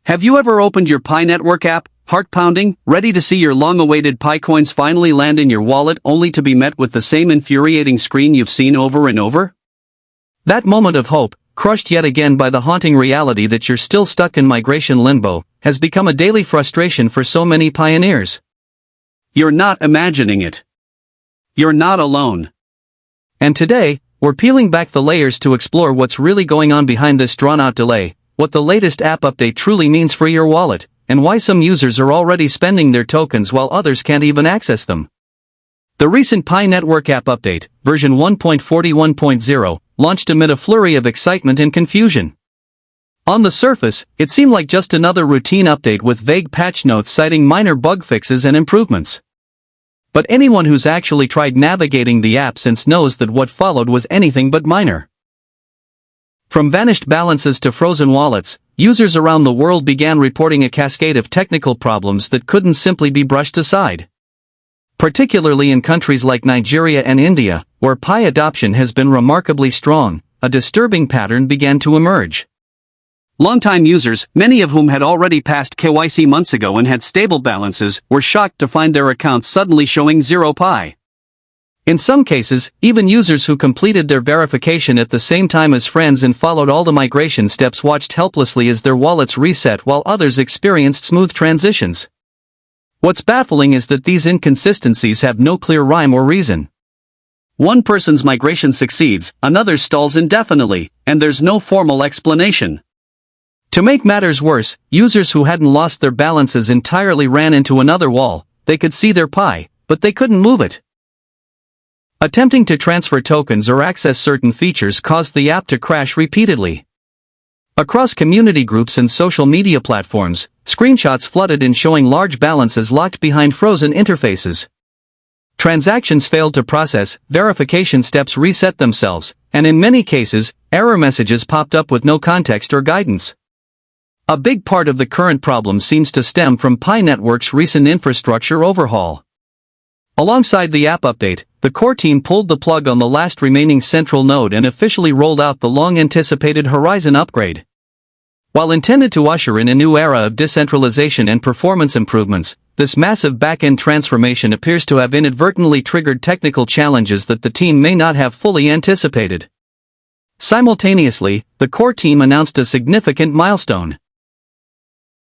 Have you ever opened your Pi Network app, heart pounding, ready to see your long-awaited Pi coins finally land in your wallet only to be met with the same infuriating screen you've seen over and over? That moment of hope, crushed yet again by the haunting reality that you're still stuck in migration limbo, has become a daily frustration for so many pioneers. You're not imagining it. You're not alone. And today, we're peeling back the layers to explore what's really going on behind this drawn-out delay, what the latest app update truly means for your wallet, and why some users are already spending their tokens while others can't even access them. The recent Pi Network app update, version 1.41.0, launched amid a flurry of excitement and confusion. On the surface, it seemed like just another routine update with vague patch notes citing minor bug fixes and improvements. But anyone who's actually tried navigating the app since knows that what followed was anything but minor. From vanished balances to frozen wallets, users around the world began reporting a cascade of technical problems that couldn't simply be brushed aside. Particularly in countries like Nigeria and India, where Pi adoption has been remarkably strong, a disturbing pattern began to emerge. Longtime users, many of whom had already passed KYC months ago and had stable balances, were shocked to find their accounts suddenly showing 0 Pi. In some cases, even users who completed their verification at the same time as friends and followed all the migration steps watched helplessly as their wallets reset while others experienced smooth transitions. What's baffling is that these inconsistencies have no clear rhyme or reason. One person's migration succeeds, another's stalls indefinitely, and there's no formal explanation. To make matters worse, users who hadn't lost their balances entirely ran into another wall. They could see their Pi, but they couldn't move it. Attempting to transfer tokens or access certain features caused the app to crash repeatedly. Across community groups and social media platforms, screenshots flooded in showing large balances locked behind frozen interfaces. Transactions failed to process, verification steps reset themselves, and in many cases, error messages popped up with no context or guidance. A big part of the current problem seems to stem from Pi Network's recent infrastructure overhaul. Alongside the app update, the core team pulled the plug on the last remaining central node and officially rolled out the long-anticipated Horizon upgrade. While intended to usher in a new era of decentralization and performance improvements, this massive back-end transformation appears to have inadvertently triggered technical challenges that the team may not have fully anticipated. Simultaneously, the core team announced a significant milestone.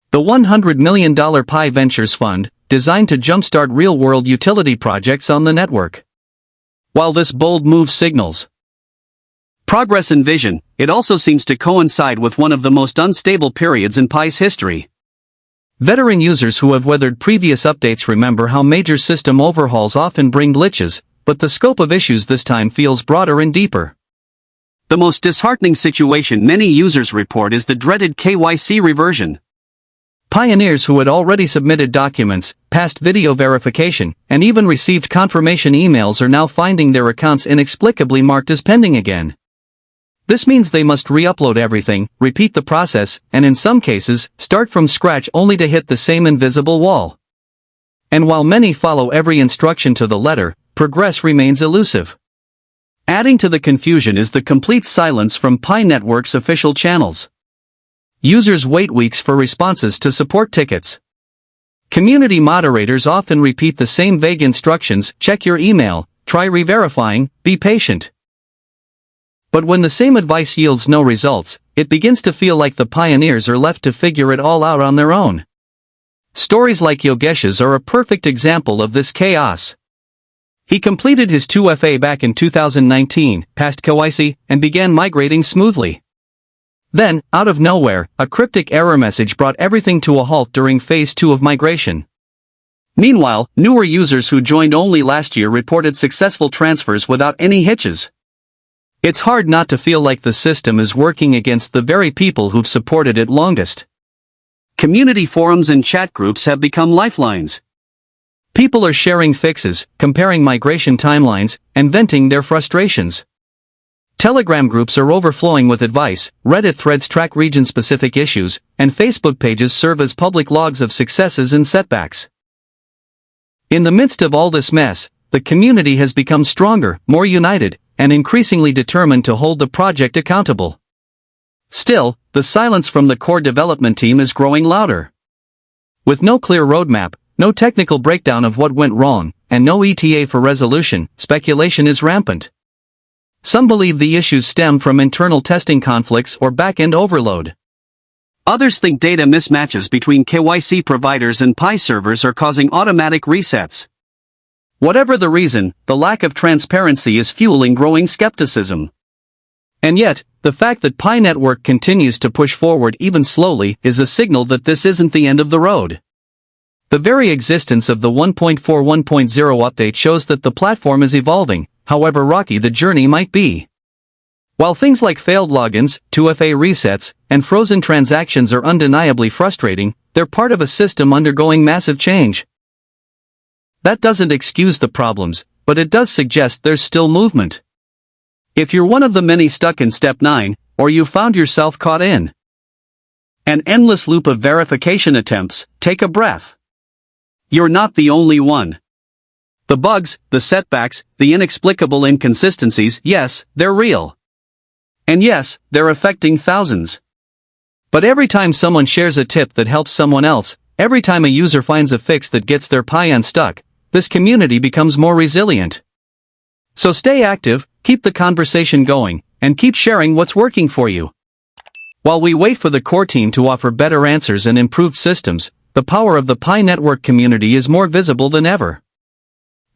The $100 million Pi Ventures Fund, designed to jumpstart real-world utility projects on the network. While this bold move signals progress and vision, it also seems to coincide with one of the most unstable periods in Pi's history. Veteran users who have weathered previous updates remember how major system overhauls often bring glitches, but the scope of issues this time feels broader and deeper. The most disheartening situation many users report is the dreaded KYC reversion. Pioneers who had already submitted documents, passed video verification, and even received confirmation emails are now finding their accounts inexplicably marked as pending again. This means they must re-upload everything, repeat the process, and in some cases, start from scratch only to hit the same invisible wall. And while many follow every instruction to the letter, progress remains elusive. Adding to the confusion is the complete silence from Pi Network's official channels. Users wait weeks for responses to support tickets. Community moderators often repeat the same vague instructions: check your email, try re-verifying, be patient. But when the same advice yields no results, it begins to feel like the pioneers are left to figure it all out on their own. Stories like Yogesh's are a perfect example of this chaos. He completed his 2FA back in 2019, passed KYC, and began migrating smoothly. Then, out of nowhere, a cryptic error message brought everything to a halt during Phase 2 of migration. Meanwhile, newer users who joined only last year reported successful transfers without any hitches. It's hard not to feel like the system is working against the very people who've supported it longest. Community forums and chat groups have become lifelines. People are sharing fixes, comparing migration timelines, and venting their frustrations. Telegram groups are overflowing with advice, Reddit threads track region-specific issues, and Facebook pages serve as public logs of successes and setbacks. In the midst of all this mess, the community has become stronger, more united, and increasingly determined to hold the project accountable. Still, the silence from the core development team is growing louder. With no clear roadmap, no technical breakdown of what went wrong, and no ETA for resolution, speculation is rampant. Some believe the issues stem from internal testing conflicts or back-end overload. Others think data mismatches between KYC providers and Pi servers are causing automatic resets. Whatever the reason, the lack of transparency is fueling growing skepticism. And yet, the fact that Pi Network continues to push forward even slowly is a signal that this isn't the end of the road. The very existence of the 1.4.1.0 update shows that the platform is evolving, however rocky the journey might be. While things like failed logins, 2FA resets, and frozen transactions are undeniably frustrating, they're part of a system undergoing massive change. That doesn't excuse the problems, but it does suggest there's still movement. If you're one of the many stuck in Step 9, or you found yourself caught in an endless loop of verification attempts, take a breath. You're not the only one. The bugs, the setbacks, the inexplicable inconsistencies, yes, they're real. And yes, they're affecting thousands. But every time someone shares a tip that helps someone else, every time a user finds a fix that gets their Pi unstuck, this community becomes more resilient. So stay active, keep the conversation going, and keep sharing what's working for you. While we wait for the core team to offer better answers and improved systems, the power of the Pi Network community is more visible than ever.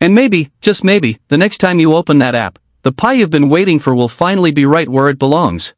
And maybe, just maybe, the next time you open that app, the Pi you've been waiting for will finally be right where it belongs.